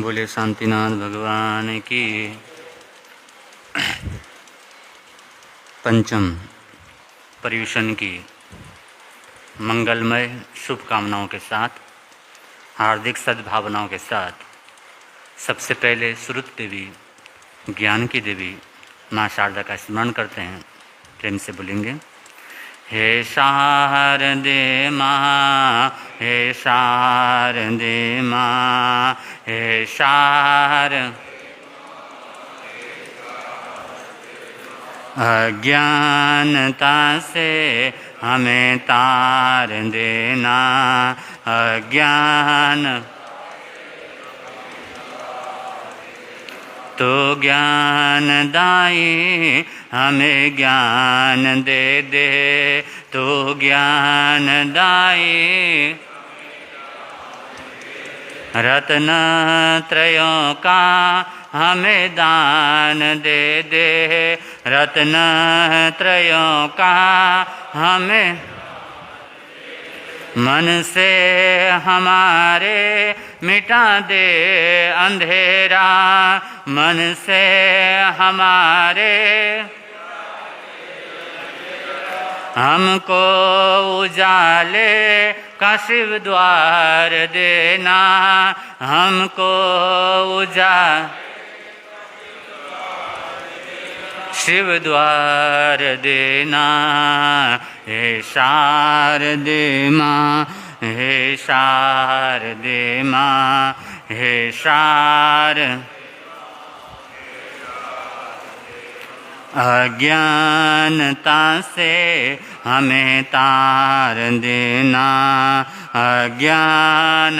बोले शांतिनाथ भगवान की। पंचम पर्युषण की मंगलमय शुभकामनाओं के साथ, हार्दिक सद्भावनाओं के साथ सबसे पहले श्रुत देवी, ज्ञान की देवी माँ शारदा का स्मरण करते हैं। प्रेम से बोलेंगे, हे शारदे माँ, हे शारदे माँ, हे अज्ञानता से हमें तार देना, अज्ञान तो ज्ञानदायी हमें ज्ञान दे दे, तो ज्ञानदायी रत्न त्रयों का हमें दान दे दे, रत्न त्रयों का हमें मन से हमारे मिटा दे अंधेरा, मन से हमारे हमको उजाले का शिव द्वार देना, हमको शिव द्वार देना। हे शारदे माँ, हे शारदे माँ, हे अज्ञानता से हमें तार देना, अज्ञान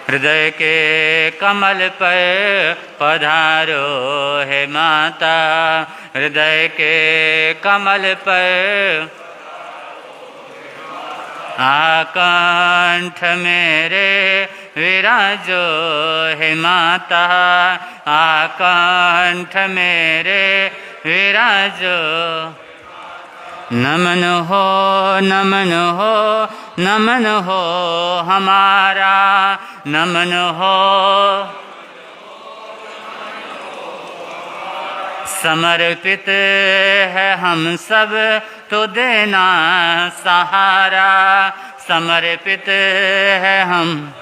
हृदय के कमल पर पधारो है माता, हृदय के कमल पर आकंठ मेरे विराजो है माता, आकंठ मेरे विराजो। नमन हो, नमन हो, नमन हो हमारा, नमन हो समर्पित है हम सब, तो देना सहारा, समर्पित है हम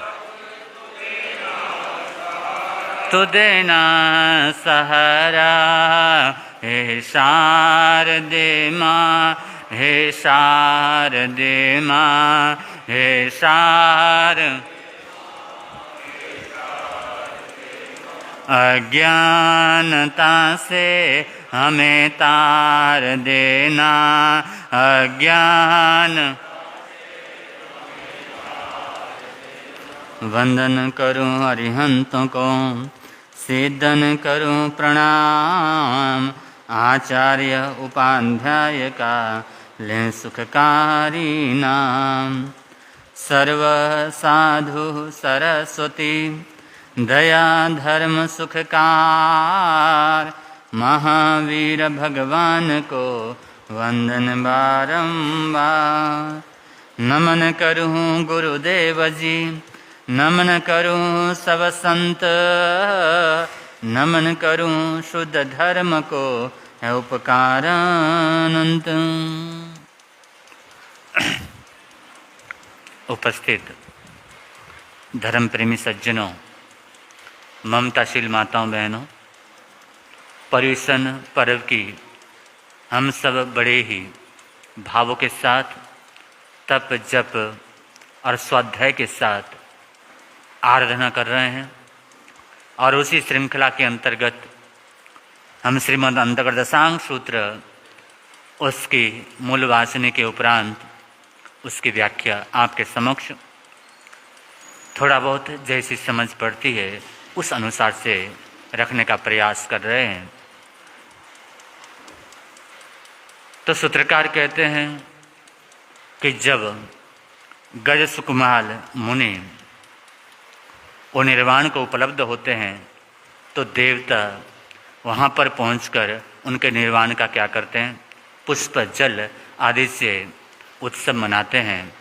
तो देना सहारा। हे शारदे माँ, हे शारदे माँ, हे अज्ञानता से हमें तार देना, अज्ञान वंदन करूं अरिहंतों को, सिद्धन करूं प्रणाम, आचार्य उपाध्याय का लें सुखकारी नाम। सर्व साधु सरस्वती दया धर्म सुखकार, महावीर भगवान को वंदन बारंबार। नमन करूं गुरुदेव जी, नमन करूं सब संत, नमन करूं शुद्ध धर्म को है उपकार अनंत। उपस्थित धर्म प्रेमी सज्जनों, ममताशील माताओं बहनों, पर्युषण पर्व की हम सब बड़े ही भावों के साथ तप जप और स्वाध्याय के साथ आराधना कर रहे हैं। और उसी श्रृंखला के अंतर्गत हम श्रीमद् अंतर्गत दशांग सूत्र, उसकी मूल वासनी के उपरांत उसकी व्याख्या आपके समक्ष थोड़ा बहुत जैसी समझ पड़ती है उस अनुसार से रखने का प्रयास कर रहे हैं। तो सूत्रकार कहते हैं कि जब गज सुकुमाल मुनि वो निर्वाण को उपलब्ध होते हैं तो देवता वहाँ पर पहुंचकर उनके निर्वाण का क्या करते हैं, पुष्प जल आदि से उत्सव मनाते हैं।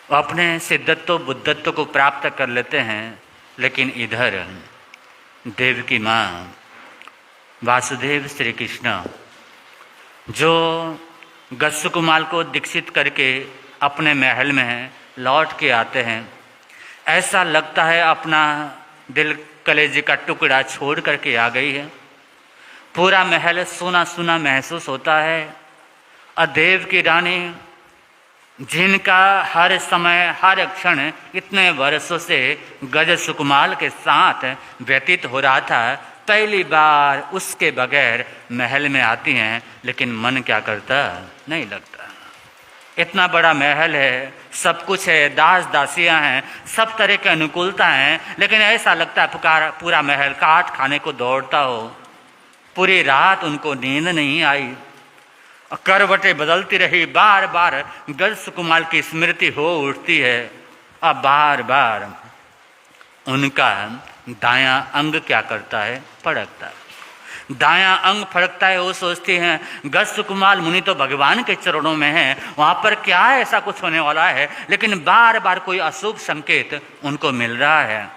वो अपने सिद्धत्व बुद्धत्व को प्राप्त कर लेते हैं, लेकिन इधर देव की माँ वासुदेव श्री कृष्ण जो गस्सुकुमाल को दीक्षित करके अपने महल में लौट के आते हैं, ऐसा लगता है अपना दिल कलेजे का टुकड़ा छोड़ करके आ गई है। पूरा महल सूना सूना महसूस होता है। और देव की रानी जिनका हर समय हर क्षण इतने वर्षों से गज सुकुमाल के साथ व्यतीत हो रहा था, पहली बार उसके बगैर महल में आती हैं, लेकिन मन क्या करता नहीं लगता। इतना बड़ा महल है, सब कुछ है, दास दासियां हैं, सब तरह की अनुकूलता हैं, लेकिन ऐसा लगता है पूरा महल काट खाने को दौड़ता हो। पूरी रात उनको नींद नहीं आई, करवटें बदलती रही, बार बार गज सुकुमाल की स्मृति हो उठती है। अब बार बार उनका दायां अंग क्या करता है, फड़कता है। दायां अंग फड़कता है। वो सोचती हैं गज सुकुमाल मुनि तो भगवान के चरणों में है, वहाँ पर क्या ऐसा कुछ होने वाला है, लेकिन बार बार कोई अशुभ संकेत उनको मिल रहा है।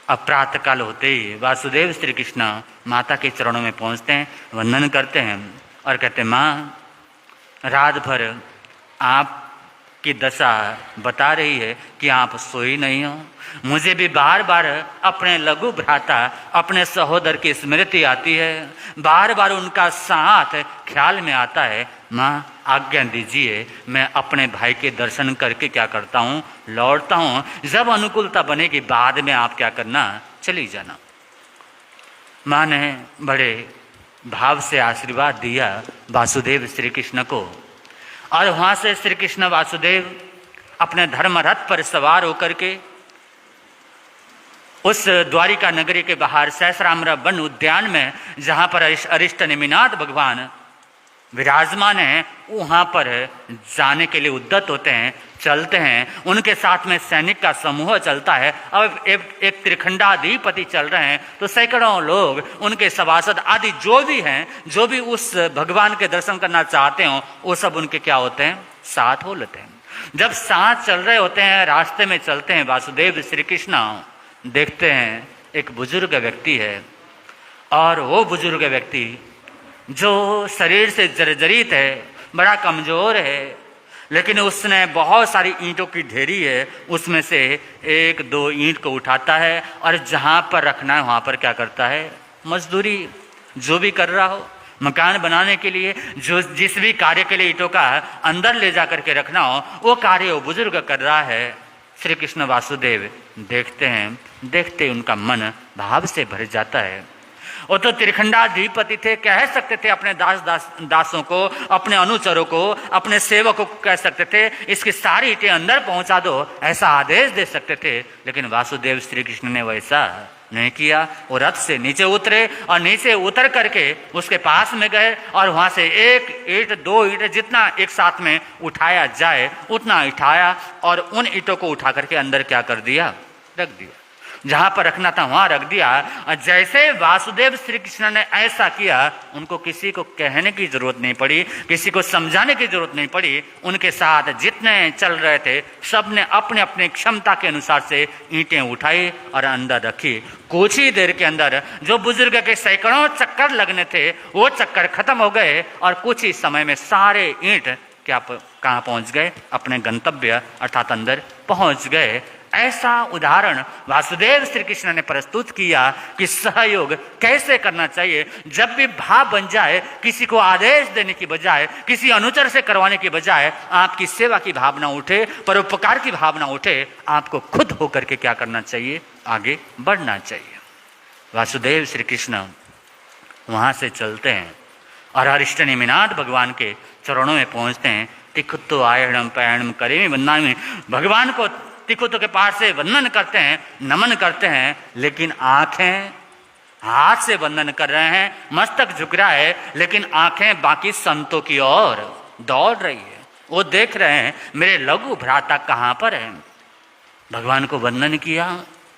अब प्रातःकाल होते ही वासुदेव श्री कृष्ण माता के चरणों में पहुँचते हैं, वंदन करते हैं और कहते हैं, माँ रात भर आपकी दशा बता रही है कि आप सोई नहीं हो। मुझे भी बार बार अपने लघु भ्राता अपने सहोदर की स्मृति आती है, बार बार उनका साथ ख्याल में आता है। माँ आज्ञा दीजिए, मैं अपने भाई के दर्शन करके क्या करता हूँ, लौटता हूँ। जब अनुकूलता बनेगी बाद में आप क्या करना, चली जाना। माँ ने बड़े भाव से आशीर्वाद दिया वासुदेव श्री कृष्ण को, और वहाँ से श्री कृष्ण वासुदेव अपने धर्म रथ पर सवार होकर के उस द्वारिका नगरी के बाहर सहस्राम्र वन उद्यान में, जहाँ पर अरिष्ट नेमिनाथ भगवान विराजमान हैं, वहाँ पर जाने के लिए उद्यत होते हैं, चलते हैं। उनके साथ में सैनिक का समूह चलता है। अब एक त्रिखंडाधिपति चल रहे हैं, तो सैकड़ों लोग उनके सभासद आदि जो भी हैं, जो भी उस भगवान के दर्शन करना चाहते हो, वो सब उनके क्या होते हैं, साथ हो लेते हैं। जब साथ चल रहे होते हैं, रास्ते में चलते हैं, वासुदेव श्री कृष्ण देखते हैं एक बुजुर्ग व्यक्ति है, और वो बुजुर्ग व्यक्ति जो शरीर से जर्जरित है, बड़ा कमज़ोर है, लेकिन उसने बहुत सारी ईंटों की ढेरी है, उसमें से एक दो ईंट को उठाता है और जहाँ पर रखना है वहाँ पर क्या करता है, मजदूरी जो भी कर रहा हो, मकान बनाने के लिए जो जिस भी कार्य के लिए ईंटों का अंदर ले जा करके रखना हो, वो कार्य वो बुजुर्ग कर रहा है। श्री कृष्ण वासुदेव देखते हैं, देखते उनका मन भाव से भर जाता है। वो तो त्रिखंडाधिपति थे, कह सकते थे अपने दासों को, अपने अनुचरों को, अपने सेवकों को कह सकते थे इसकी सारी ईंटें अंदर पहुंचा दो, ऐसा आदेश दे सकते थे, लेकिन वासुदेव श्री कृष्ण ने वैसा नहीं किया। वो रथ से नीचे उतरे और नीचे उतर करके उसके पास में गए और वहां से एक ईंट दो ईंट जितना एक साथ में उठाया जाए उतना उठाया और उन ईंटों को उठा करके अंदर क्या कर दिया, रख दिया। जहां पर रखना था वहां रख दिया। और जैसे वासुदेव श्री कृष्ण ने ऐसा किया, उनको किसी को कहने की जरूरत नहीं पड़ी, किसी को समझाने की जरूरत नहीं पड़ी। उनके साथ जितने चल रहे थे सब ने अपने अपने क्षमता के अनुसार से ईंटें उठाई और अंदर रखी। कुछ ही देर के अंदर जो बुजुर्ग के सैकड़ों चक्कर लगने थे वो चक्कर खत्म हो गए और कुछ ही समय में सारे ईंट कहाँ पहुंच गए, अपने गंतव्य अर्थात अंदर पहुंच गए। ऐसा उदाहरण वासुदेव श्री कृष्ण ने प्रस्तुत किया कि सहयोग कैसे करना चाहिए। जब भी भाव बन जाए, किसी को आदेश देने की बजाय, किसी अनुचर से करवाने की बजाय आपकी सेवा की भावना उठे, परोपकार की भावना उठे, आपको खुद होकर के क्या करना चाहिए, आगे बढ़ना चाहिए। वासुदेव श्री कृष्ण वहाँ से चलते हैं और अरिष्ट नेमिनाथ भगवान के चरणों में पहुँचते हैं। तिखुत्तो आयणम पैणम करे वंदनामि, भगवान को तिखुत्तो के पास से वंदन करते हैं, नमन करते हैं, लेकिन आंखें हाथ से वंदन कर रहे हैं, मस्तक झुक रहा है, लेकिन आंखें बाकी संतों की ओर दौड़ रही है। वो देख रहे हैं मेरे लघु भ्राता कहाँ पर है। भगवान को वंदन किया,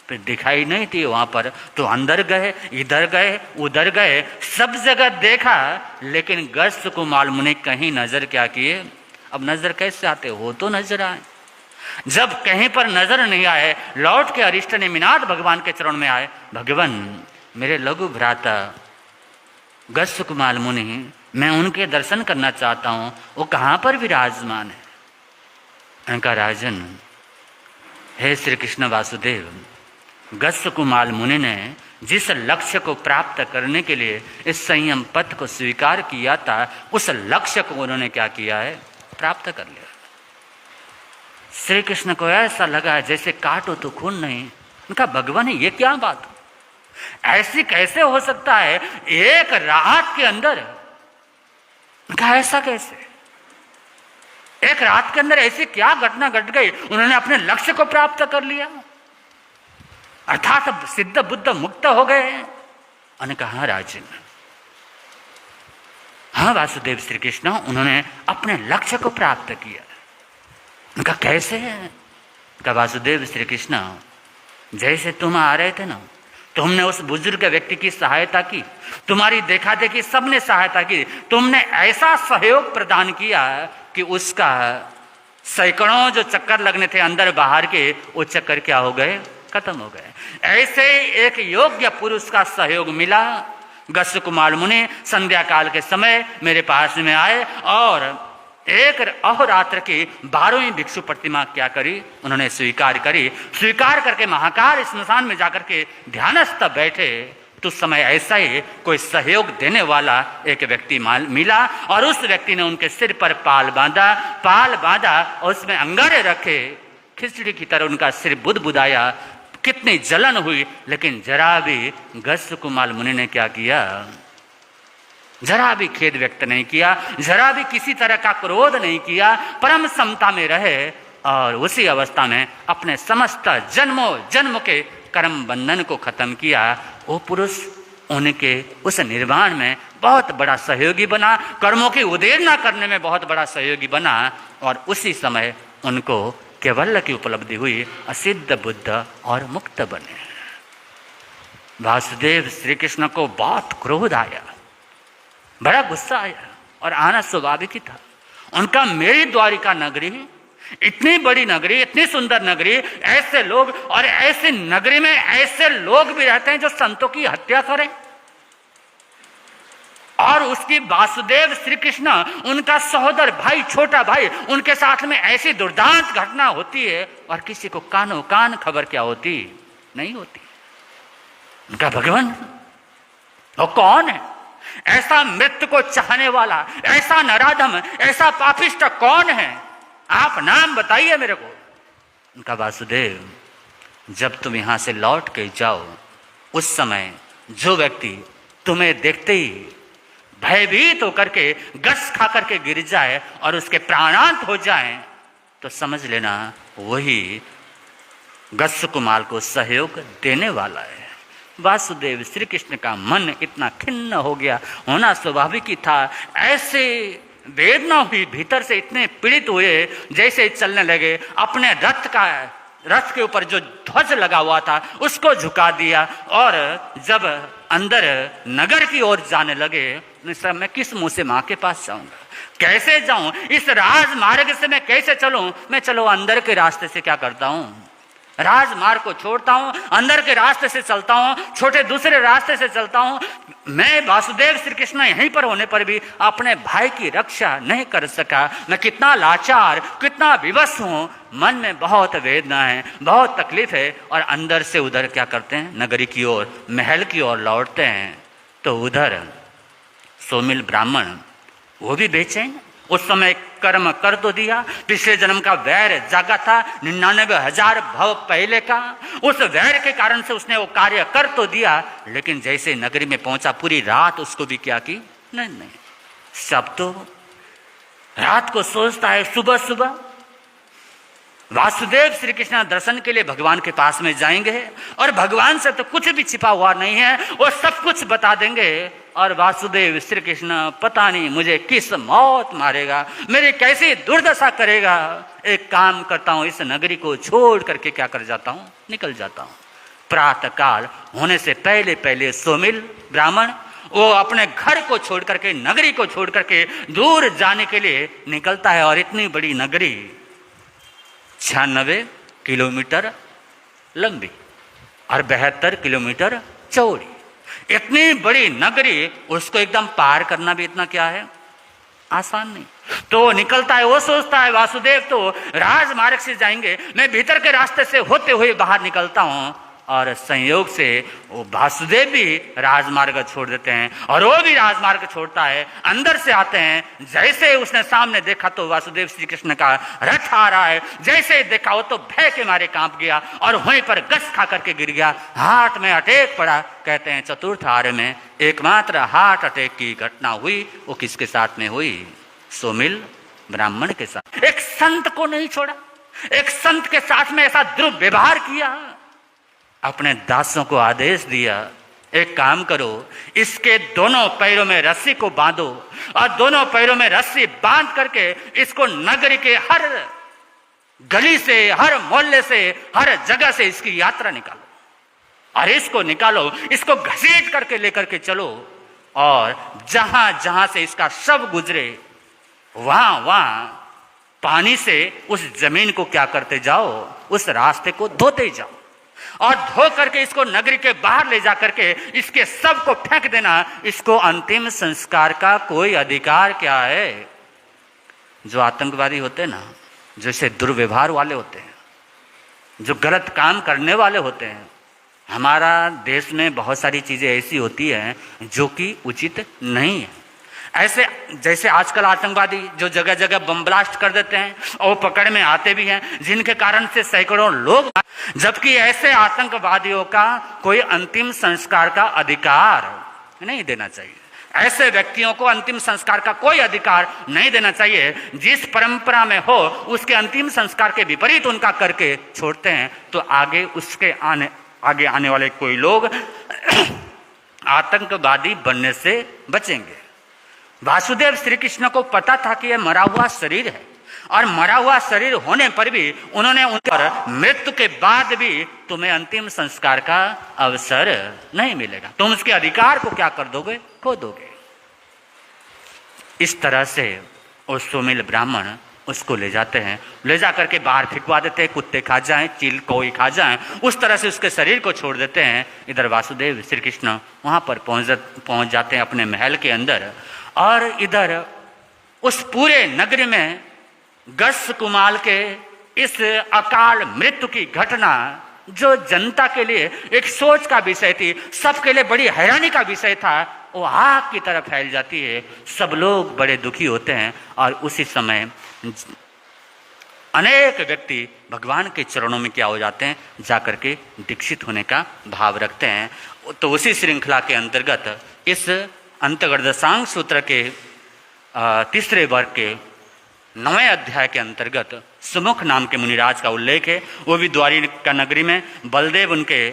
फिर दिखाई नहीं थी वहाँ पर, तो अंदर गए, इधर गए, उधर गए, सब जगह देखा, लेकिन गज सुकुमाल मुनि कहीं नजर क्या किए। अब नजर कैसे आते, हो तो नजर आए। जब कहीं पर नजर नहीं आए, लौट के अरिष्ट नेमिनाथ भगवान के चरण में आए, भगवान मेरे लघु भ्राता गस्सुकमाल मुनि, मैं उनके दर्शन करना चाहता हूं, वो कहाँ पर विराजमान है? उनका राजन, हे श्री कृष्ण वासुदेव, गस्सुकमाल मुनि ने जिस लक्ष्य को प्राप्त करने के लिए इस संयम पथ को स्वीकार किया था, उस लक्ष्य को उन्होंने क्या किया है? प्राप्त कर लिया। श्री कृष्ण को ऐसा लगा जैसे काटो तो खून नहीं। उनका भगवान ये क्या बात, ऐसी कैसे हो सकता है एक रात के अंदर? उनका ऐसा कैसे, एक रात के अंदर ऐसी क्या घटना घट गई? उन्होंने अपने लक्ष्य को प्राप्त कर लिया, अर्थात सिद्ध बुद्ध मुक्त हो गए। उन्होंने कहा राजन, हाँ वासुदेव श्री कृष्ण, उन्होंने अपने लक्ष्य को प्राप्त किया। उनका कैसे है? का वासुदेव श्री कृष्ण, जैसे तुम आ रहे थे ना, तुमने उस बुजुर्ग व्यक्ति की सहायता की, तुम्हारी देखा देखी सबने सहायता की, तुमने ऐसा सहयोग प्रदान किया कि उसका सैकड़ों जो चक्कर लगने थे अंदर बाहर के, वो चक्कर क्या हो गए? खत्म हो गए। ऐसे एक योग्य पुरुष का सहयोग मिला। गस्सुकमाल मुनि संध्या काल के समय मेरे पास में आए और एक अहोरात्र की 12वीं भिक्षु प्रतिमा क्या करी? उन्होंने स्वीकार करी। स्वीकार करके महाकाल स्मशान में जाकर के ध्यानस्थ बैठे। तो समय ऐसा ही कोई सहयोग देने वाला एक व्यक्ति मिला और उस व्यक्ति ने उनके सिर पर पाल बांधा और उसमें अंगारे रखे, खिचड़ी की तरह उनका सिर बुदबुदाया। कितनी जलन हुई, लेकिन जरा भी गस्सुकमाल मुनि ने क्या किया? जरा भी खेद व्यक्त नहीं किया, जरा भी किसी तरह का क्रोध नहीं किया, परम समता में रहे और उसी अवस्था में अपने समस्त जन्मों जन्म के कर्म बंधन को खत्म किया। वो पुरुष उनके उस निर्वाण में बहुत बड़ा सहयोगी बना, कर्मों की उदेरना करने में बहुत बड़ा सहयोगी बना और उसी समय उनको केवल की उपलब्धि हुई, असिद्ध बुद्ध और मुक्त बने। वासुदेव श्री कृष्ण को बहुत क्रोध आया, बड़ा गुस्सा आया और आना स्वाभाविक ही था। उनका मेरी द्वारिका नगरी, इतनी बड़ी नगरी, इतनी सुंदर नगरी, ऐसे लोग और ऐसी नगरी में ऐसे लोग भी रहते हैं जो संतों की हत्या करें, और उसकी वासुदेव श्री कृष्ण उनका सहोदर भाई, छोटा भाई, उनके साथ में ऐसी दुर्दांत घटना होती है और किसी को कानो कान खबर क्या होती? नहीं होती। उनका भगवान वो कौन है? ऐसा मृत्यु को चाहने वाला, ऐसा नराधम, ऐसा पापिष्ट कौन है? आप नाम बताइए मेरे को। उनका वासुदेव, जब तुम यहां से लौट के जाओ, उस समय जो व्यक्ति तुम्हें देखते ही भयभीत होकर के गस खा करके गिर जाए और उसके प्राणांत हो जाएं, तो समझ लेना वही गस्सुकमाल को सहयोग देने वाला है। वासुदेव श्री कृष्ण का मन इतना खिन्न हो गया, होना स्वाभाविक ही था। ऐसे वेदना हुई, भीतर से इतने पीड़ित हुए, जैसे चलने लगे। अपने रथ के ऊपर जो ध्वज लगा हुआ था उसको झुका दिया और जब अंदर नगर की ओर जाने लगे, सर मैं किस मुंह से मां के पास जाऊंगा? कैसे जाऊं? इस राजमार्ग से मैं कैसे चलूं? मैं चलो अंदर के रास्ते से क्या करता हूं, राजमार्ग को छोड़ता हूं, अंदर के रास्ते से चलता हूं, छोटे दूसरे रास्ते से चलता हूं। मैं वासुदेव श्री कृष्ण यहीं पर होने पर भी अपने भाई की रक्षा नहीं कर सका। मैं कितना लाचार, कितना विवश हूं। मन में बहुत वेदना है, बहुत तकलीफ है और अंदर से उधर क्या करते हैं? नगरी की ओर, महल की ओर लौटते हैं। तो उधर सोमिल ब्राह्मण, वो भी बेचैन। उस समय कर्म कर तो दिया, पिछले जन्म का वैर जागा था 99,000 भव पहले का। उस वैर के कारण से उसने वो कार्य कर तो दिया, लेकिन जैसे नगरी में पहुंचा पूरी रात उसको भी क्या की? नहीं, सब तो रात को सोचता है सुबह सुबह वासुदेव श्री कृष्ण दर्शन के लिए भगवान के पास में जाएंगे और भगवान से तो कुछ भी छिपा हुआ नहीं है, वो सब कुछ बता देंगे। और वासुदेव श्री कृष्ण पता नहीं मुझे किस मौत मारेगा, मेरी कैसी दुर्दशा करेगा। एक काम करता हूं, इस नगरी को छोड़ करके क्या कर जाता हूं? निकल जाता हूं। प्रातः काल होने से पहले पहले सोमिल ब्राह्मण वो अपने घर को छोड़ करके, नगरी को छोड़ करके दूर जाने के लिए निकलता है। और इतनी बड़ी नगरी, 96 किलोमीटर लंबी और 72 किलोमीटर चौड़ी। इतनी बड़ी नगरी, उसको एकदम पार करना भी इतना क्या है, आसान नहीं। तो वो निकलता है, वो सोचता है वासुदेव तो राजमार्ग से जाएंगे, मैं भीतर के रास्ते से होते हुए बाहर निकलता हूं, और संयोग से वो वासुदेव भी राजमार्ग छोड़ देते हैं और वो भी राजमार्ग छोड़ता है, अंदर से आते हैं। जैसे उसने सामने देखा तो वासुदेव श्री कृष्ण का रथ आ रहा है, जैसे देखा वो तो भय के मारे कांप गया और वहीं पर गस खा करके गिर गया, हार्ट में अटैक पड़ा। कहते हैं चतुर्थ आर्य में एकमात्र हार्ट अटैक की घटना हुई, वो किसके साथ में हुई, सुमिल ब्राह्मण के साथ। एक संत को नहीं छोड़ा, एक संत के साथ में ऐसा दुर्व्यवहार किया। अपने दासों को आदेश दिया, एक काम करो, इसके दोनों पैरों में रस्सी को बांधो और दोनों पैरों में रस्सी बांध करके इसको नगरी के हर गली से, हर मोहल्ले से, हर जगह से इसकी यात्रा निकालो और इसको निकालो, इसको घसीट करके लेकर के चलो और जहां जहां से इसका शव गुजरे वहां वहां पानी से उस जमीन को क्या करते जाओ, उस रास्ते को धोते जाओ और धो करके इसको नगरी के बाहर ले जा करके इसके सब को फेंक देना। इसको अंतिम संस्कार का कोई अधिकार क्या है। जो आतंकवादी होते हैं ना, जैसे दुर्व्यवहार वाले होते हैं, जो गलत काम करने वाले होते हैं, हमारा देश में बहुत सारी चीजें ऐसी होती हैं जो कि उचित नहीं है। ऐसे जैसे आजकल आतंकवादी जो जगह जगह बम ब्लास्ट कर देते हैं और पकड़ में आते भी हैं, जिनके कारण से सैकड़ों लोग, जबकि ऐसे आतंकवादियों का कोई अंतिम संस्कार का अधिकार नहीं देना चाहिए। ऐसे व्यक्तियों को अंतिम संस्कार का कोई अधिकार नहीं देना चाहिए। जिस परंपरा में हो उसके अंतिम संस्कार के विपरीत उनका करके छोड़ते हैं तो आगे उसके आगे आने वाले कोई लोग आतंकवादी बनने से बचेंगे। वासुदेव श्री कृष्ण को पता था कि यह मरा हुआ शरीर है और मरा हुआ शरीर होने पर भी उन्होंने उन पर मृत्यु के बाद भी तुम्हें अंतिम संस्कार का अवसर नहीं मिलेगा, तुम उसके अधिकार को क्या कर दोगे, खो दोगे। इस तरह से वो सुमिल ब्राह्मण उसको ले जाते हैं, ले जा करके बाहर फिकवा देते हैं, कुत्ते खा जाएं, चील कोई खा जाएं, उस तरह से उसके शरीर को छोड़ देते हैं। इधर वासुदेव श्री कृष्ण वहां पर पहुंच जाते हैं अपने महल के अंदर और इधर उस पूरे नगरी में गस कुमाल के इस अकाल मृत्यु की घटना जो जनता के लिए एक सोच का विषय थी, सबके लिए बड़ी हैरानी का विषय था, वो आग की तरह फैल जाती है। सब लोग बड़े दुखी होते हैं और उसी समय अनेक व्यक्ति भगवान के चरणों में क्या हो जाते हैं, जाकर के दीक्षित होने का भाव रखते हैं। तो उसी श्रृंखला के अंतर्गत इस अंतर्गर्दशांग सूत्र के तीसरे वर्ग के 9वें अध्याय के अंतर्गत सुमुख नाम के मुनिराज का उल्लेख है। वो भी द्वारिका नगरी में बलदेव उनके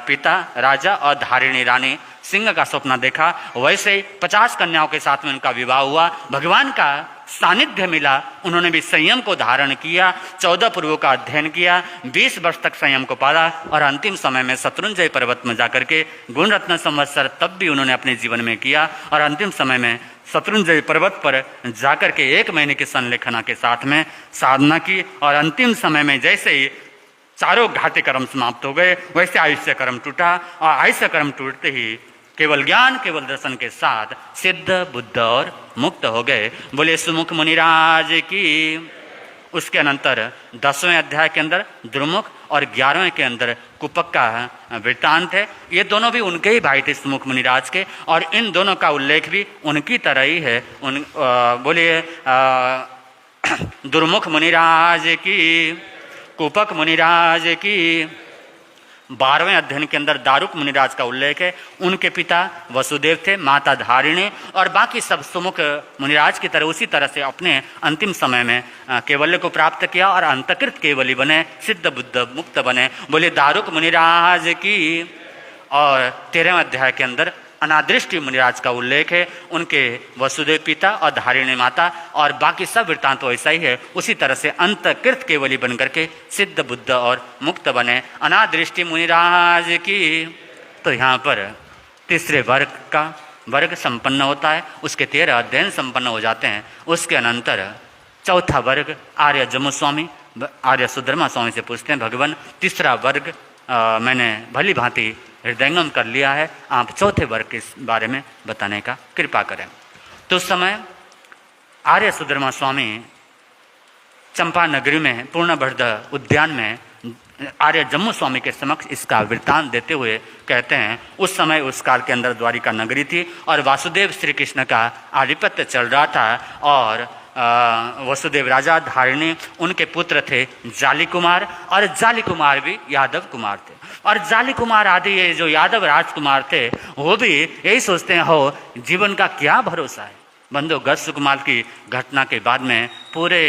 पिता राजा और धारिणी रानी सिंह का सपना देखा, वैसे 50 कन्याओं के साथ में उनका विवाह हुआ। भगवान का सानिध्य मिला, उन्होंने भी संयम को धारण किया, 14 पूर्वों का अध्ययन किया, 20 वर्ष तक संयम को पाला और अंतिम समय में शत्रुंजय पर्वत में जाकर के गुण रत्न संवत्सर तब भी उन्होंने अपने जीवन में किया और अंतिम समय में शत्रुंजय पर्वत पर जाकर के 1 महीने की संलेखना के साथ में साधना की और अंतिम समय में जैसे ही चारों घाटे कर्म समाप्त हो गए वैसे आयुष्य कर्म टूटा और आयुष्य कर्म टूटते ही केवल ज्ञान केवल दर्शन के साथ सिद्ध बुद्ध और मुक्त हो गए। बोले सुमुख मुनिराज की। उसके अनंतर 10वें अध्याय के अंदर द्रुमुख और 11वें के अंदर कुपक का वृत्तांत है। ये दोनों भी उनके ही भाई थे सुमुख मुनिराज के और इन दोनों का उल्लेख भी उनकी तरह ही है। बोलिए दुर्मुख मुनिराज की, कुपक मुनिराज की। 12वें अध्ययन के अंदर दारुक मुनिराज का उल्लेख है। उनके पिता वसुदेव थे, माता धारिणी और बाकी सब सुमुख मुनिराज की तरह उसी तरह से अपने अंतिम समय में केवल्य को प्राप्त किया और अंतकृत केवली बने, सिद्ध बुद्ध मुक्त बने। बोले दारुक मुनिराज की। और 13वें अध्याय के अंदर अनादृष्टि मुनिराज का उल्लेख है। उनके वसुदेव पिता और धारिणी माता और बाकी सब वृत्तांत तो ऐसा ही है। उसी तरह से अंतकृत केवली बन करके सिद्ध बुद्ध और मुक्त बने। अनादृष्टि मुनिराज की। तो यहाँ पर तीसरे वर्ग संपन्न होता है, उसके 13 अध्ययन संपन्न हो जाते हैं। उसके अनंतर चौथा वर्ग आर्य जम्मू स्वामी आर्य सुधर्मा स्वामी से पूछते हैं, भगवान तीसरा वर्ग मैंने भली भांति हृदयंगम कर लिया है, आप चौथे वर्ग के बारे में बताने का कृपा करें। तो उस समय आर्य सुधर्मा स्वामी चंपा नगरी में पूर्णवर्ध उद्यान में आर्य जम्मू स्वामी के समक्ष इसका वृत्तांत देते हुए कहते हैं, उस समय उस काल के अंदर द्वारिका नगरी थी और वासुदेव श्री कृष्ण का आधिपत्य चल रहा था और वसुदेव राजा धारिणी उनके पुत्र थे जाली कुमार, और जाली कुमार भी यादव कुमार थे। और जाली कुमार आदि ये जो यादव राजकुमार थे वो भी यही सोचते हैं, हो जीवन का क्या भरोसा है। बंधु, गस्स कुमार की घटना के बाद में पूरे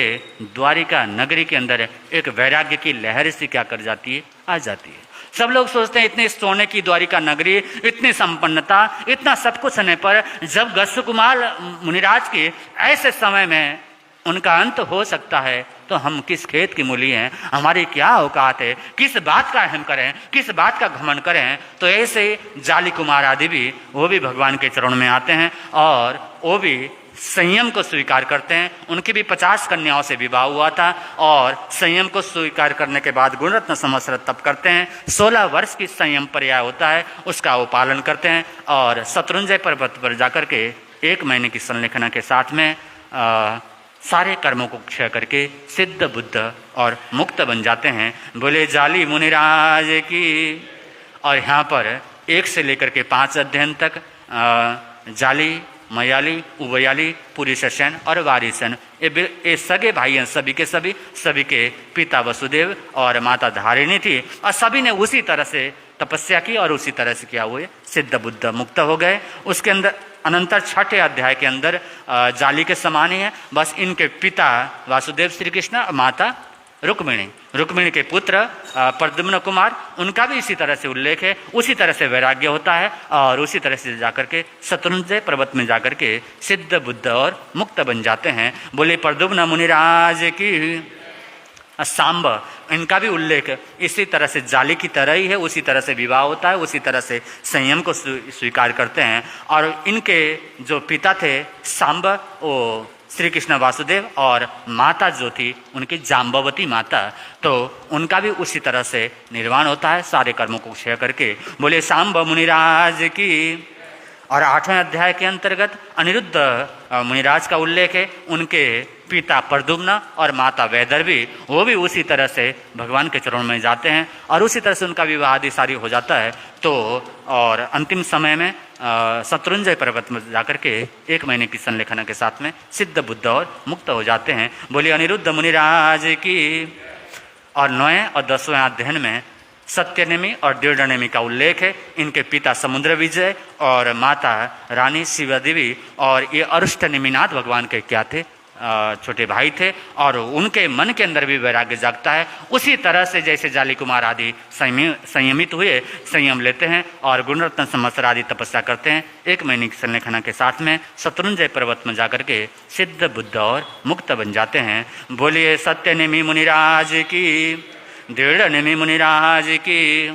द्वारिका नगरी के अंदर एक वैराग्य की लहर सी क्या कर जाती है, आ जाती है। सब लोग सोचते हैं इतने सोने की द्वारिका नगरी, इतनी संपन्नता, इतना सब कुछ होने पर जब गस्स कुमार मुनिराज के ऐसे समय में उनका अंत हो सकता है तो हम किस खेत की मूली हैं, हमारी क्या औकात है, किस बात का अहम करें, किस बात का घमंड करें। तो ऐसे जाली कुमार आदि भी वो भी भगवान के चरणों में आते हैं और वो भी संयम को स्वीकार करते हैं। उनकी भी 50 कन्याओं से विवाह हुआ था और संयम को स्वीकार करने के बाद गुणरत्न संवत्सर तप करते हैं। 16 वर्ष की संयम पर्याय होता है, उसका वो पालन करते हैं और शत्रुंजय पर्वत पर जाकर के 1 महीने की संलेखना के साथ में सारे कर्मों को क्षय करके सिद्ध बुद्ध और मुक्त बन जाते हैं। बोले जाली मुनिराज की। और यहाँ पर 1 से लेकर के 5 अध्ययन तक जाली, मयाली, उबयाली, पुरीशसेन और वारिसेन ये सगे भाई हैं, सभी के पिता वसुदेव और माता धारिणी थी और सभी ने उसी तरह से तपस्या की और उसी तरह से क्या हुए, सिद्ध बुद्ध मुक्त हो गए। उसके अंदर अनंतर 6ठे अध्याय के अंदर जाली के समान ही है, बस इनके पिता वासुदेव श्री कृष्ण और माता रुक्मिणी के पुत्र प्रद्युम्न कुमार, उनका भी इसी तरह से उल्लेख है। उसी तरह से वैराग्य होता है और उसी तरह से जाकर के शत्रुंजय पर्वत में जाकर के सिद्ध बुद्ध और मुक्त बन जाते हैं। बोले प्रद्युम्न मुनिराज की। सांब, इनका भी उल्लेख इसी तरह से जाली की तरह ही है, उसी तरह से विवाह होता है, उसी तरह से संयम को स्वीकार करते हैं। और इनके जो पिता थे सांब, वो श्री कृष्ण वासुदेव और माता जो थी उनकी जाम्बवती माता, तो उनका भी उसी तरह से निर्वाण होता है सारे कर्मों को क्षय करके। बोले सांब मुनिराज की। और 8वें अध्याय के अंतर्गत अनिरुद्ध मुनिराज का उल्लेख है। उनके पिता प्रद्युम्न और माता वैदर्भी, वो भी उसी तरह से भगवान के चरणों में जाते हैं और उसी तरह से उनका विवाह आदि सारी हो जाता है। तो और अंतिम समय में शत्रुंजय पर्वत में जाकर के 1 महीने की संलेखना के साथ में सिद्ध बुद्ध और मुक्त हो जाते हैं। बोलिए अनिरुद्ध मुनिराज की। और 9वें और 10वें अध्ययन में सत्यनेमी और दृढ़नेमी का उल्लेख है। इनके पिता समुद्र विजय और माता रानी शिवादेवी, और ये अरुष्टनेमिनाथ भगवान के क्या थे, छोटे भाई थे। और उनके मन के अंदर भी वैराग्य जागता है उसी तरह से जैसे जाली कुमार आदि संयमित हुए, संयम लेते हैं और गुणरत्न संवत्सर आदि तपस्या करते हैं। 1 महीने की संलेखना के साथ में शत्रुंजय पर्वत में जाकर के सिद्ध बुद्ध और मुक्त बन जाते हैं। बोलिए सत्यनेमी मुनिराज की, दृढ़नेमी मुनिराज की।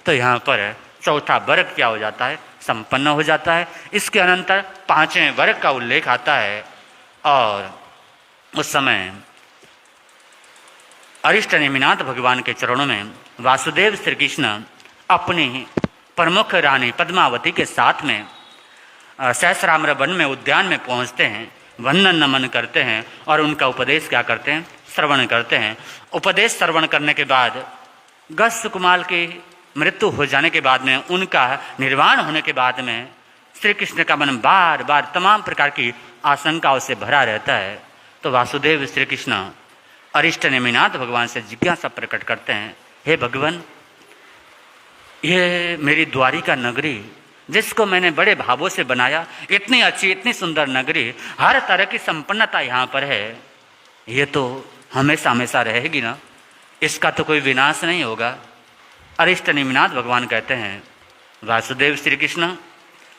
तो यहाँ पर चौथा वर्ग क्या हो जाता है, संपन्न हो जाता है। इसके अनंतर 5वें वर्ग का उल्लेख आता है और उस समय अरिष्टनेमिनाथ भगवान के चरणों में वासुदेव श्री कृष्ण अपनी प्रमुख रानी पद्मावती के साथ में सहस्राम्र वन में उद्यान में पहुंचते हैं, वंदन नमन करते हैं और उनका उपदेश क्या करते हैं, श्रवण करते हैं। उपदेश श्रवण करने के बाद गस्स कुमार की मृत्यु हो जाने के बाद में, उनका निर्वाण होने के बाद में श्री कृष्ण का मन बार बार तमाम प्रकार की आशंकाओं से भरा रहता है। तो वासुदेव श्री कृष्ण अरिष्टनेमिनाथ भगवान से जिज्ञासा प्रकट करते हैं, हे भगवान, ये मेरी द्वारिका नगरी जिसको मैंने बड़े भावों से बनाया, इतनी अच्छी इतनी सुंदर नगरी, हर तरह की संपन्नता यहाँ पर है, ये तो हमेशा हमेशा रहेगी ना, इसका तो कोई विनाश नहीं होगा। अरिष्टनेमिनाथ भगवान कहते हैं, वासुदेव श्री कृष्ण,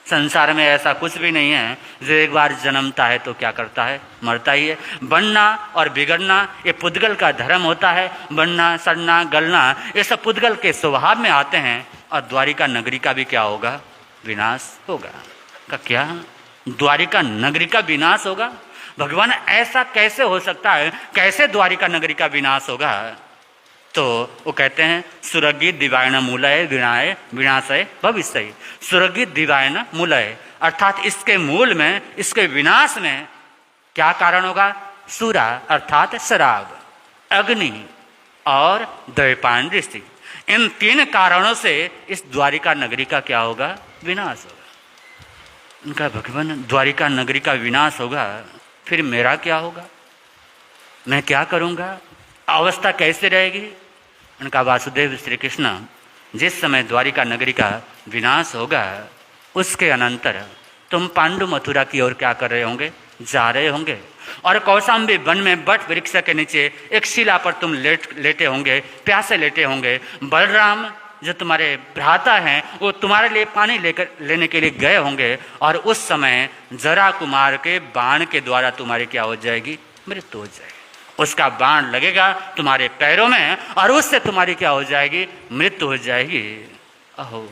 संसार में ऐसा कुछ भी नहीं है जो एक बार जन्मता है तो क्या करता है, मरता ही है। बनना और बिगड़ना ये पुद्गल का धर्म होता है। बनना, सड़ना, गलना ये सब पुद्गल के स्वभाव में आते हैं और द्वारिका नगरी का भी क्या होगा, विनाश होगा। का क्या द्वारिका नगरी का विनाश होगा? भगवान ऐसा कैसे हो सकता है, कैसे द्वारिका नगरी का विनाश होगा? तो वो कहते हैं सुरगित दिवायन मूलय विनाय विनाशय भविष्य। सुरगित दिवायन मूलय अर्थात इसके मूल में, इसके विनाश में क्या कारण होगा? सूरा अर्थात शराब, अग्नि और द्वैपायन ऋषि, इन 3 कारणों से इस द्वारिका नगरी का क्या होगा? विनाश होगा। उनका भगवान द्वारिका नगरी का विनाश होगा, फिर मेरा क्या होगा? मैं क्या करूँगा? अवस्था कैसे रहेगी? उनका वासुदेव श्री कृष्ण जिस समय द्वारिका नगरी का विनाश होगा उसके अनंतर तुम पांडु मथुरा की ओर क्या कर रहे होंगे? जा रहे होंगे, और कौशाम्बी वन में बट वृक्ष के नीचे एक शिला पर तुम लेटे होंगे, प्यासे लेटे होंगे। बलराम जो तुम्हारे भ्राता हैं वो तुम्हारे लिए पानी लेने के लिए गए होंगे, और उस समय जरा कुमार के बाण के द्वारा तुम्हारी क्या हो जाएगी? मृत्यु हो जाएगी। उसका बाण लगेगा तुम्हारे पैरों में और उससे तुम्हारी क्या हो जाएगी? मृत्यु हो जाएगी। अहो,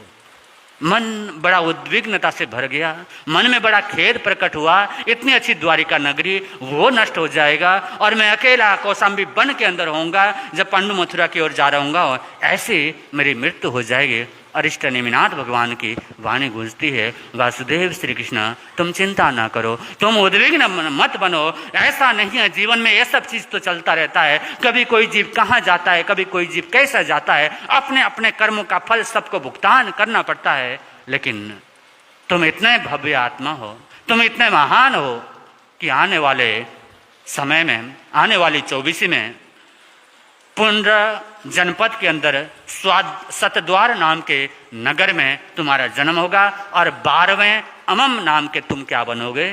मन बड़ा उद्विग्नता से भर गया, मन में बड़ा खेद प्रकट हुआ। इतनी अच्छी द्वारिका नगरी वो नष्ट हो जाएगा और मैं अकेला कौशाम्बी वन के अंदर होऊंगा जब पांडु मथुरा की ओर जा रहा हूँगा, ऐसे मेरी मृत्यु हो जाएगी। अरिष्ट नेमिनाथ भगवान की वाणी गूंजती है, वासुदेव श्री कृष्ण तुम चिंता ना करो, तुम उद्विग्न मत बनो। ऐसा नहीं है, जीवन में ये सब चीज तो चलता रहता है। कभी कोई जीव कहाँ जाता है, कभी कोई जीव कैसा जाता है, अपने अपने कर्मों का फल सबको भुगतान करना पड़ता है। लेकिन तुम इतने भव्य आत्मा हो, तुम इतने महान हो कि आने वाले समय में, आने वाली 24 में पुंड्र जनपद के अंदर सतद्वार नाम के नगर में तुम्हारा जन्म होगा, और 12वें अमम नाम के तुम क्या बनोगे?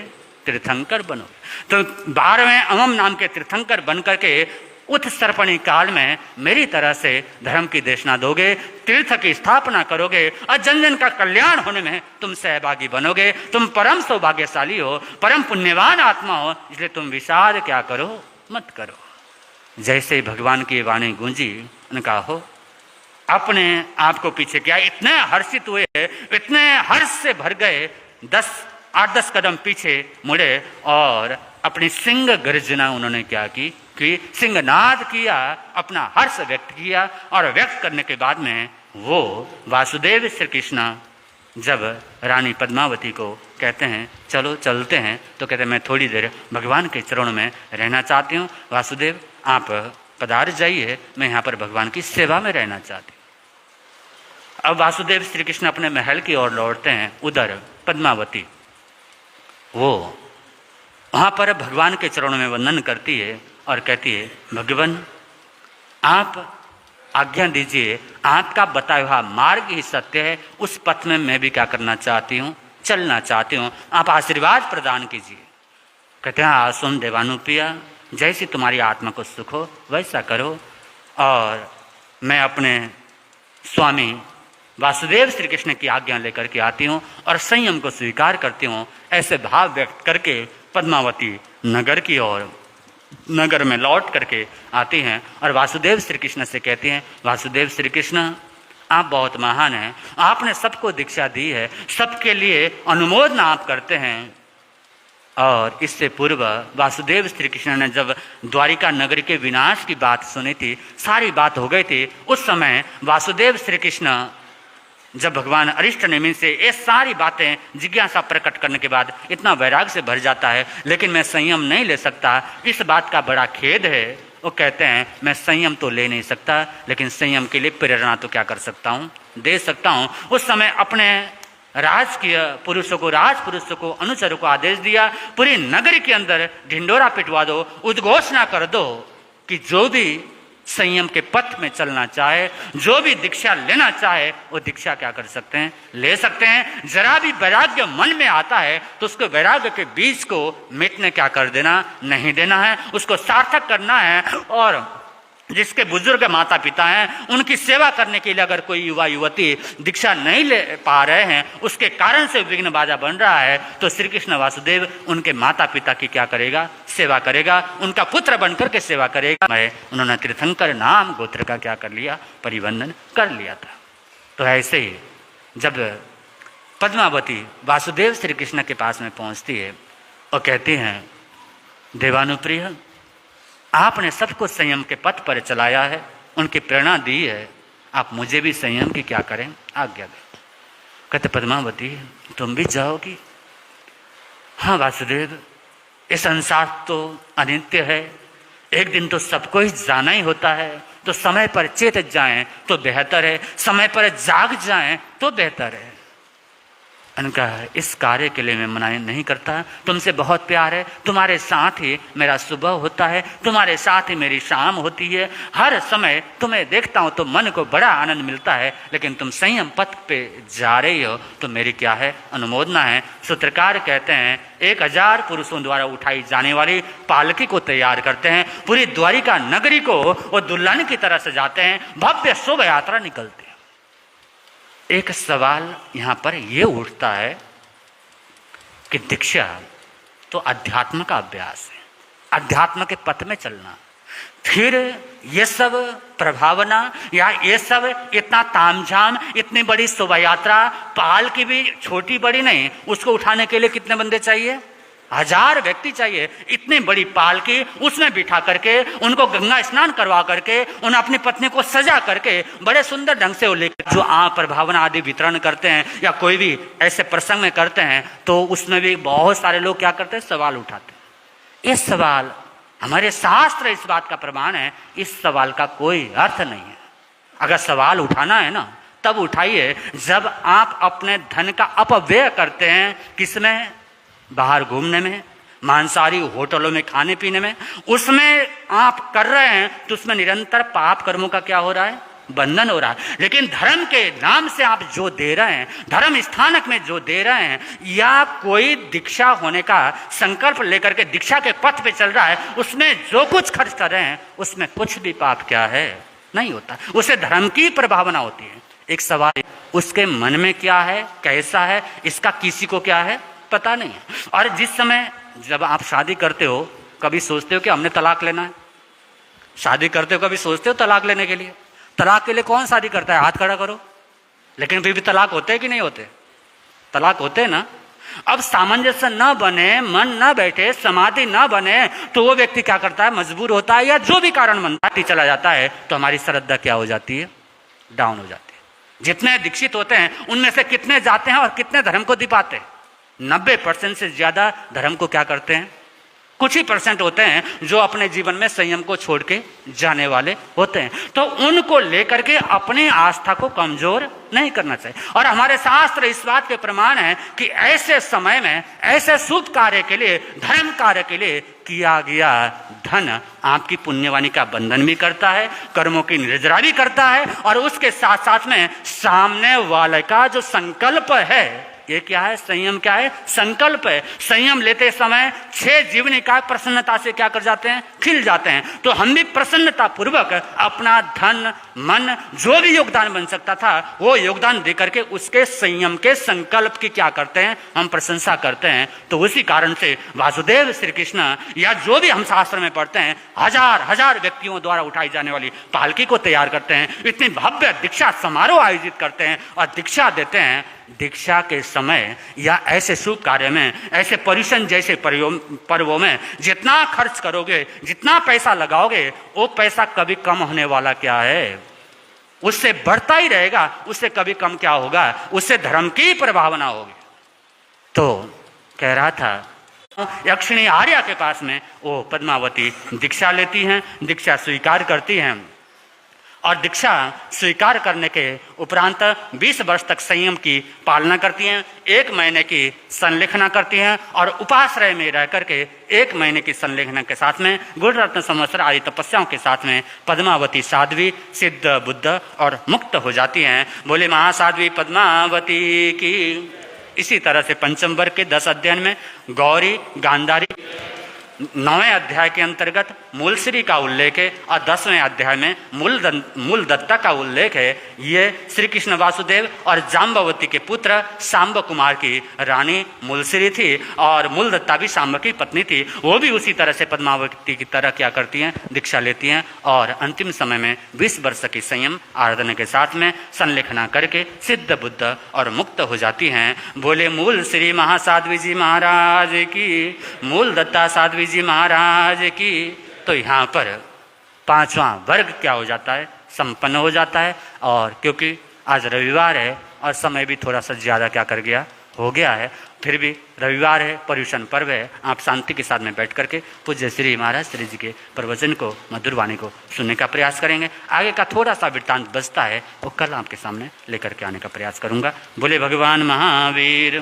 तीर्थंकर बनोगे। तो 12वें अमम नाम के तीर्थंकर बनकर के उत्सर्पणी काल में मेरी तरह से धर्म की देशना दोगे, तीर्थ की स्थापना करोगे और जन जन का कल्याण होने में तुम सहभागी बनोगे। तुम परम सौभाग्यशाली हो, परम पुण्यवान आत्मा हो, इसलिए तुम विषाद क्या करो? मत करो। जैसे ही भगवान की वाणी गूंजी, उनका हो अपने आप को पीछे किया, इतने हर्षित हुए, इतने हर्ष से भर गए, 8-10 कदम पीछे मुड़े और अपनी सिंह गर्जना उन्होंने क्या की कि सिंहनाद किया, अपना हर्ष व्यक्त किया। और व्यक्त करने के बाद में वो वासुदेव श्री कृष्ण जब रानी पद्मावती को कहते हैं चलो चलते हैं, तो कहते हैं मैं थोड़ी देर भगवान के चरणों में रहना चाहती हूँ, वासुदेव आप पधार जाइए, मैं यहाँ पर भगवान की सेवा में रहना चाहती हूँ। अब वासुदेव श्री कृष्ण अपने महल की ओर लौटते हैं। उधर पद्मावती वो वहाँ पर भगवान के चरणों में वंदन करती है और कहती है भगवान आप आज्ञा दीजिए, आपका बताया हुआ मार्ग ही सत्य है, उस पथ में मैं भी क्या करना चाहती हूँ? चलना चाहती हूँ, आप आशीर्वाद प्रदान कीजिए। कहते हैं आसुन देवानुप्रिया, जैसी तुम्हारी आत्मा को सुख हो वैसा करो। और मैं अपने स्वामी वासुदेव श्री कृष्ण की आज्ञा लेकर के आती हूँ और संयम को स्वीकार करती हूँ। ऐसे भाव व्यक्त करके पद्मावती नगर की ओर, नगर में लौट करके आती हैं और वासुदेव श्री कृष्ण से कहती हैं वासुदेव श्री कृष्ण आप बहुत महान हैं, आपने सबको दीक्षा दी है, सबके लिए अनुमोदन आप करते हैं। और इससे पूर्व वासुदेव श्री कृष्ण ने जब द्वारिका नगरी के विनाश की बात सुनी थी, सारी बात हो गई थी, उस समय वासुदेव श्री कृष्ण जब भगवान अरिष्ट नेमि से ये सारी बातें जिज्ञासा प्रकट करने के बाद इतना वैराग से भर जाता है, लेकिन मैं संयम नहीं ले सकता, इस बात का बड़ा खेद है। वो कहते हैं मैं संयम तो ले नहीं सकता, लेकिन संयम के लिए प्रेरणा तो क्या कर सकता हूँ? दे सकता हूँ। उस समय अपने राजकीय पुरुषों को, राज पुरुषों को, अनुचरों को आदेश दिया पूरी नगरी के अंदर ढिंडोरा पिटवा दो, उद्घोषणा कर दो कि जो भी संयम के पथ में चलना चाहे, जो भी दीक्षा लेना चाहे, वो दीक्षा क्या कर सकते हैं? ले सकते हैं। जरा भी वैराग्य मन में आता है तो उसको वैराग्य के बीज को मिटने क्या कर देना नहीं देना है, उसको सार्थक करना है। और जिसके बुजुर्ग माता पिता हैं उनकी सेवा करने के लिए अगर कोई युवा युवती दीक्षा नहीं ले पा रहे हैं, उसके कारण से विघ्न बाधा बन रहा है, तो श्री कृष्ण वासुदेव उनके माता पिता की क्या करेगा? सेवा करेगा, उनका पुत्र बनकर के सेवा करेगा। उन्होंने तीर्थंकर नाम गोत्र का क्या कर लिया? परिबंधन कर लिया था। तो ऐसे ही जब पद्मावती वासुदेव श्री कृष्ण के पास में पहुंचती है और कहती हैं देवानुप्रिय, आपने सबको संयम के पथ पर चलाया है, उनकी प्रेरणा दी है, आप मुझे भी संयम की क्या करें, आज्ञा दें। कहते पद्मावती तुम भी जाओगी? हाँ वासुदेव, ये संसार तो अनित्य है, एक दिन तो सबको ही जाना ही होता है, तो समय पर चेत जाएं तो बेहतर है, समय पर जाग जाएं तो बेहतर है। उनका इस कार्य के लिए मैं मना नहीं करता, तुमसे बहुत प्यार है, तुम्हारे साथ ही मेरा सुबह होता है, तुम्हारे साथ ही मेरी शाम होती है, हर समय तुम्हें देखता हूँ तो मन को बड़ा आनंद मिलता है, लेकिन तुम संयम पथ पे जा रही हो तो मेरी क्या है, अनुमोदना है। सूत्रकार कहते हैं 1000 पुरुषों द्वारा उठाई जाने वाली पालकी को तैयार करते हैं, पूरी द्वारिका नगरी को वो दुल्हन की तरह सजाते हैं, भव्य शोभा यात्रा निकलती है। एक सवाल यहाँ पर यह उठता है कि दीक्षा तो अध्यात्म का अभ्यास है, अध्यात्म के पथ में चलना, फिर ये सब प्रभावना या ये सब इतना तामझाम, इतनी बड़ी शोभा यात्रा, पाल की भी छोटी बड़ी नहीं, उसको उठाने के लिए कितने बंदे चाहिए, 1000 व्यक्ति चाहिए। इतनी बड़ी पालकी उसमें बिठा करके, उनको गंगा स्नान करवा करके, उन अपनी पत्नी को सजा करके बड़े सुंदर ढंग से वो लेकर जो आप प्रभावना आदि वितरण करते हैं या कोई भी ऐसे प्रसंग में करते हैं, तो उसमें भी बहुत सारे लोग क्या करते हैं, सवाल उठाते हैं। ये सवाल, हमारे शास्त्र इस बात का प्रमाण है, इस सवाल का कोई अर्थ नहीं है। अगर सवाल उठाना है ना तब उठाइए जब आप अपने धन का अपव्यय करते हैं, किसमें, बाहर घूमने में, मांसाहारी होटलों में खाने पीने में, उसमें आप कर रहे हैं तो उसमें निरंतर पाप कर्मों का क्या हो रहा है, बंधन हो रहा है। लेकिन धर्म के नाम से आप जो दे रहे हैं, धर्म स्थानक में जो दे रहे हैं, या कोई दीक्षा होने का संकल्प लेकर के दीक्षा के पथ पे चल रहा है, उसमें जो कुछ खर्च कर रहे हैं उसमें कुछ भी पाप क्या है, नहीं होता, उसे धर्म की प्रभावना होती है। एक सवाल, उसके मन में क्या है, कैसा है, इसका किसी को क्या है, पता नहीं है। और जिस समय जब आप शादी करते हो, कभी सोचते हो कि हमने तलाक लेना है? शादी करते हो कभी सोचते हो तलाक लेने के लिए? तलाक के लिए कौन शादी करता है, हाथ खड़ा करो। लेकिन फिर भी तलाक होते हैं कि नहीं होते? तलाक होते हैं ना। अब सामंजस्य न बने, मन न बैठे, समाधि न बने, तो वो व्यक्ति क्या करता है, मजबूर होता है, या जो भी कारण बनता है चला जाता है, तो हमारी श्रद्धा क्या हो जाती है, डाउन हो जाती है। जितने दीक्षित होते हैं उनमें से कितने जाते हैं और कितने धर्म को दिपाते हैं? 90% से ज्यादा धर्म को क्या करते हैं, कुछ ही % होते हैं जो अपने जीवन में संयम को छोड़ के जाने वाले होते हैं। तो उनको लेकर के अपनी आस्था को कमजोर नहीं करना चाहिए। और हमारे शास्त्र इस बात के प्रमाण है कि ऐसे समय में, ऐसे शुभ कार्य के लिए, धर्म कार्य के लिए किया गया धन आपकी पुण्यवाणी का बंधन भी करता है, कर्मों की निर्जरा भी करता है, और उसके साथ साथ में सामने वाले का जो संकल्प है, ये क्या है, संयम क्या है, संकल्प है। संयम लेते समय 6 जीवनी का प्रसन्नता से क्या कर जाते हैं, खिल जाते हैं। तो हम भी प्रसन्नता पूर्वक अपना धन, मन, जो भी योगदान बन सकता था वो योगदान देकर के उसके संयम के संकल्प की क्या करते हैं, हम प्रशंसा करते हैं। तो उसी कारण से वासुदेव श्री कृष्ण, या जो भी हम शास्त्र में पढ़ते हैं, 1000 व्यक्तियों द्वारा उठाई जाने वाली पालकी को तैयार करते हैं, इतनी भव्य दीक्षा समारोह आयोजित करते हैं और दीक्षा देते हैं। दीक्षा के समय या ऐसे शुभ कार्य में, ऐसे परिशन जैसे पर्वों में जितना खर्च करोगे, जितना पैसा लगाओगे, वो पैसा कभी कम होने वाला क्या है, उससे बढ़ता ही रहेगा, उससे कभी कम क्या होगा, उससे धर्म की प्रभावना होगी। तो कह रहा था यक्षिणी आर्या के पास में वो पद्मावती दीक्षा लेती हैं, दीक्षा स्वीकार करती हैं, और दीक्षा स्वीकार करने के उपरांत 20 वर्ष तक संयम की पालना करती हैं, 1 महीने की संलेखना करती हैं, और उपाश्रय में रह करके 1 महीने की संलेखना के साथ में गुरु रत्न संवत्सर आदि तपस्याओं के साथ में पद्मावती साध्वी, सिद्ध, बुद्ध और मुक्त हो जाती हैं। बोले महासाध्वी पद्मावती की। इसी तरह से पंचम वर्ग के 10 अध्ययन में गौरी, गांधारी, 9वें अध्याय के अंतर्गत मूलश्री का उल्लेख है, और 10वें अध्याय में मूल दत्ता का उल्लेख है। ये श्री कृष्ण वासुदेव और जाम्बवती के पुत्र सांब कुमार की रानी मूलश्री थी, और मूल दत्ता भी सांब की पत्नी थी। वो भी उसी तरह से पद्मावती की तरह क्या करती हैं, दीक्षा लेती हैं, और अंतिम समय में 20 वर्ष की संयम आराधना के साथ में संलेखना करके सिद्ध, बुद्ध और मुक्त हो जाती हैं। बोले मूल श्री महासाध्वी जी महाराज की। मूल दत्ता साध्वी जी महाराज की। तो यहाँ पर पांचवा वर्ग क्या हो जाता है, संपन्न हो जाता है। और क्योंकि आज रविवार है और समय भी थोड़ा सा ज़्यादा क्या कर गया, हो गया है, फिर भी रविवार है, पर्युषण पर्व है, आप शांति के साथ में बैठ करके पूज्य श्री महाराज श्री जी के प्रवचन को, मधुर वाणी को सुनने का प्रयास करेंगे। आगे का थोड़ा सा वृत्तांत बचता है वो कल आपके सामने लेकर के आने का प्रयास करूँगा। बोले भगवान महावीर।